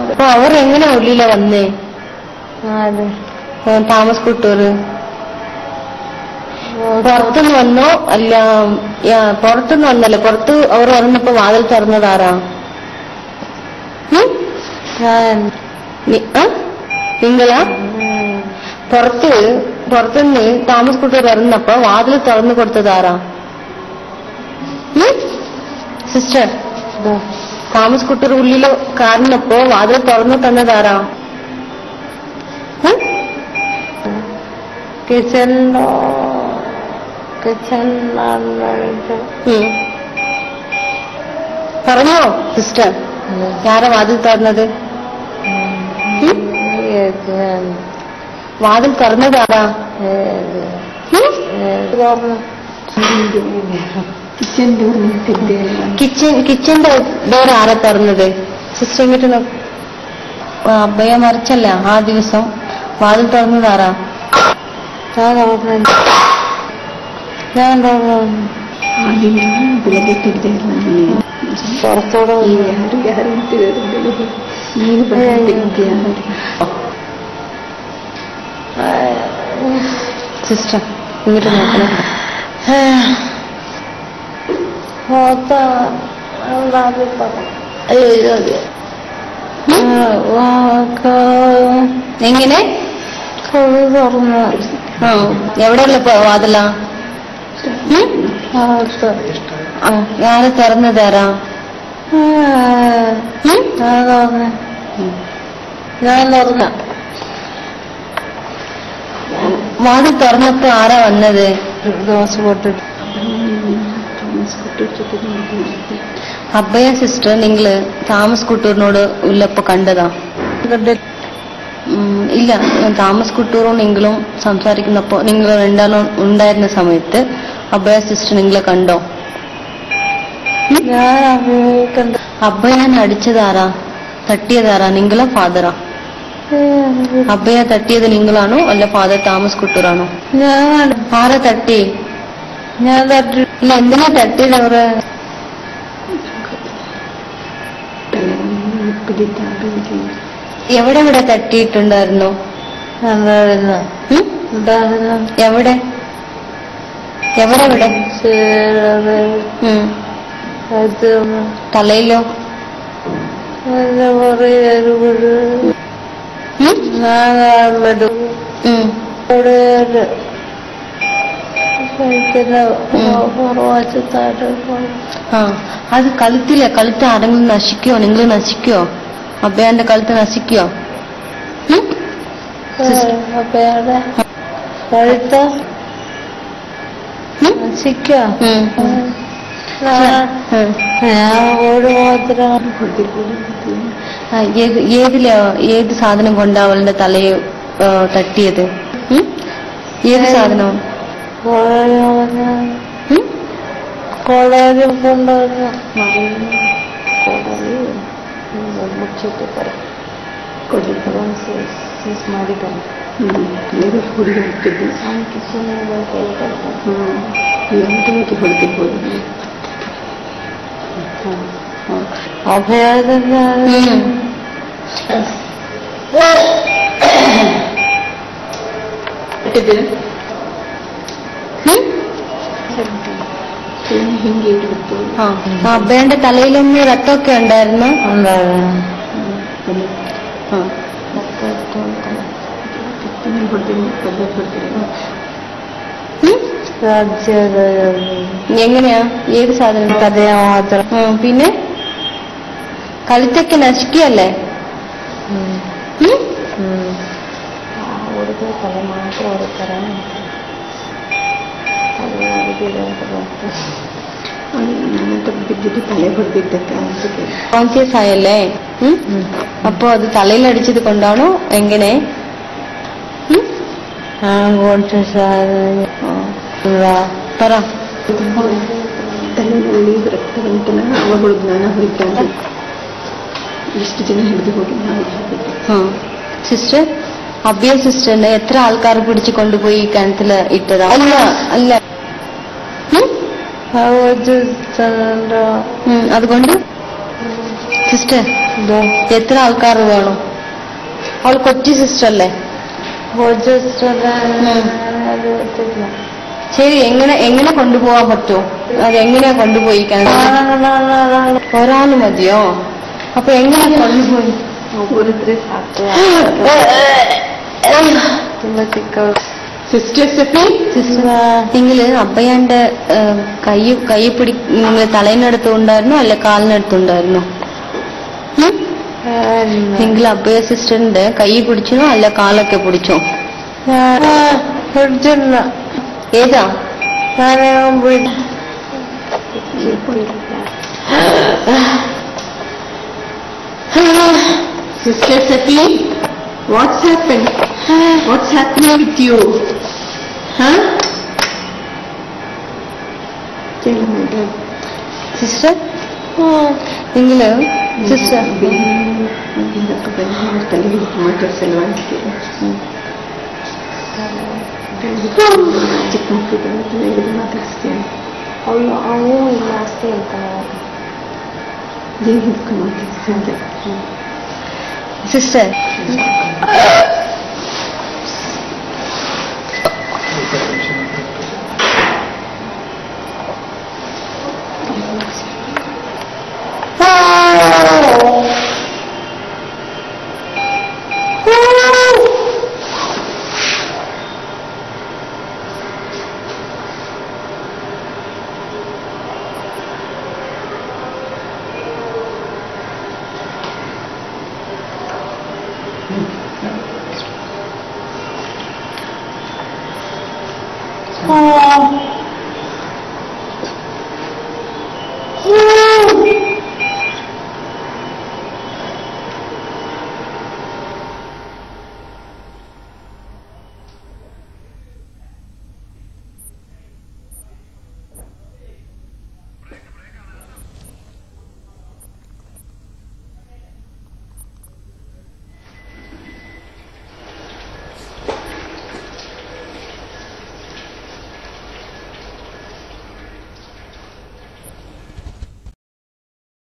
അപ്പൊ അവരെങ്ങനെ ഉള്ളില വന്നേ? താമസ് കുട്ടൂര് പുറത്തുനിന്ന് വന്നോ? അല്ല, പുറത്തുനിന്ന് വന്നല്ലേ? പുറത്ത് അവർ വന്നപ്പോ വാതിൽ തുറന്നതാരാ? നിങ്ങളാ? പുറത്തുനിന്ന് താമസ് കുട്ടൂർ ഇറന്നപ്പോ വാതിൽ തുറന്നു കൊടുത്തതാരാ? സിസ്റ്റർ, താമസ് കുട്ടൂർ ഉള്ളില് കാരണപ്പോ വാതിൽ തുറന്നു തന്നതാരാ? പറഞ്ഞോ സിസ്റ്റർ, ആരാ വാതിൽ തുറന്നത്? വാതിൽ തുറന്നതാരാ? കിച്ചന്റെ ഡോർ ആരാ തുറന്നത്? സിസ്റ്റർ ഇങ്ങോട്ട് നോക്ക്. അബ്ബയ മറിച്ചല്ല, ആ ദിവസം വാതിൽ തുറന്നതാരാ? ഞാൻ പുറത്തോടെ സിസ്റ്റർ ഇങ്ങോട്ട് നോക്കണം. എങ്ങനെ എവിടെയുള്ള വാതിലാ? ഞാന് തുറന്നു തരാം. ഞാൻ തുറന്ന വാതിൽ തുറന്നപ്പോ ആരാ വന്നത്? ദോശ പൊട്ടിട്ട് അബ്ബയ സിസ്റ്റർ നിങ്ങള് താമസ് കുട്ടൂറിനോട് ഉള്ളപ്പോ കണ്ടതാ? ഇല്ല, താമസ് കുട്ടൂറും നിങ്ങളും സംസാരിക്കുന്നപ്പോ നിങ്ങൾ രണ്ടാളും ഉണ്ടായിരുന്ന സമയത്ത് അബ്ബയ സിസ്റ്റർ നിങ്ങളെ കണ്ടോ? അബ്ബയാൻ അടിച്ചതാരാ? തട്ടിയതാരാ? നിങ്ങളോ ഫാദറാ? അബ്ബയ തട്ടിയത് നിങ്ങളാണോ അല്ല ഫാദർ താമസ് കുട്ടൂറാണോ? ആരാ തട്ടി? ഞാൻ തട്ടി. ഇല്ല, എന്തിനാ തട്ടിയത്? അവര് എവിടെ എവിടെ തട്ടിയിട്ടുണ്ടായിരുന്നു? എവിടെ എവിടെ എവിടെ? തലയിലോ? അത് കഴുത്തിലെ കഴുത്ത് ആരെങ്കിലും നശിക്കോ? നിങ്ങൾ നശിക്കോ? അബ്ബയാന്റെ കഴുത്ത് നശിക്കോ? അബ്ബയുടെ കഴുത്ത് നശിക്കോ? ഏത് സാധനം കൊണ്ടാ അവളുടെ തലയെ തട്ടിയത്? ഏത് സാധനം? കോളേജിൽ കൊണ്ടുവന്ന അബ്ബയുടെ തലയിലൊന്നും രക്തമൊക്കെ ഉണ്ടായിരുന്നു? എങ്ങനെയാ? ഏത് സാധനം? കഥയാ മാത്രം. പിന്നെ കഴുത്തൊക്കെ നശിക്കുകയല്ലേ? തല മാത്രം ഓരോരുത്തരാണ്. കോൺഷ്യസ് ആയല്ലേ? അപ്പൊ അത് തലയിലടിച്ചത് കൊണ്ടാണോ? എങ്ങനെ കോൺഷ്യസ് ആയത്? പറ. സിസ്റ്റർ, അബ്ബിയ സിസ്റ്ററിനെ എത്ര ആൾക്കാർ പിടിച്ചു കൊണ്ടുപോയി കിണറ്റില് ഇട്ടതാ? അല്ല അല്ല, അതുകൊണ്ട് സിസ്റ്റർ എത്ര ആൾക്കാർ വേണം? അവൾ കൊച്ചു സിസ്റ്റർ അല്ലേ? ശരി, എങ്ങനെ കൊണ്ടുപോകാൻ പറ്റുമോ? അതെങ്ങനെയാ കൊണ്ടുപോയിക്കാൻ? ഒരാള് മതിയോ? അപ്പൊ എങ്ങനെ കൊണ്ടുപോയി? നിങ്ങള് അബ്ബയാന്റെ കൈ നിങ്ങള് തലേനടുത്തുണ്ടായിരുന്നോ അല്ല കാലിനടുത്തുണ്ടായിരുന്നോ? നിങ്ങൾ അബ്ബയ സിസ്റ്ററിന്റെ കൈ പിടിച്ചോ അല്ല കാലൊക്കെ പിടിച്ചോ? ഏതാ? Sister Safi, what's happened? What's happening with you? Huh? Sister? നിങ്ങള് സിസ്റ്റർ സിസ്റ്റർ